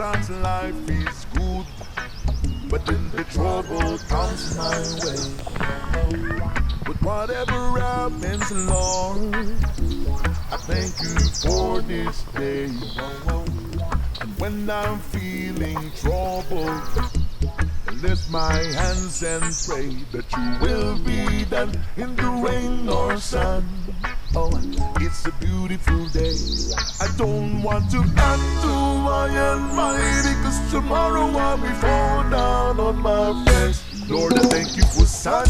Sometimes life is good, but then the trouble comes my way. But whatever happens, Lord, I thank you for this day. And when I'm feeling troubled, I lift my hands and pray that you will be done in the rain or sun. Oh, it's a beautiful day. I don't want to add to my mind, because tomorrow I'll be fall down on my face. Lord, I thank you for sun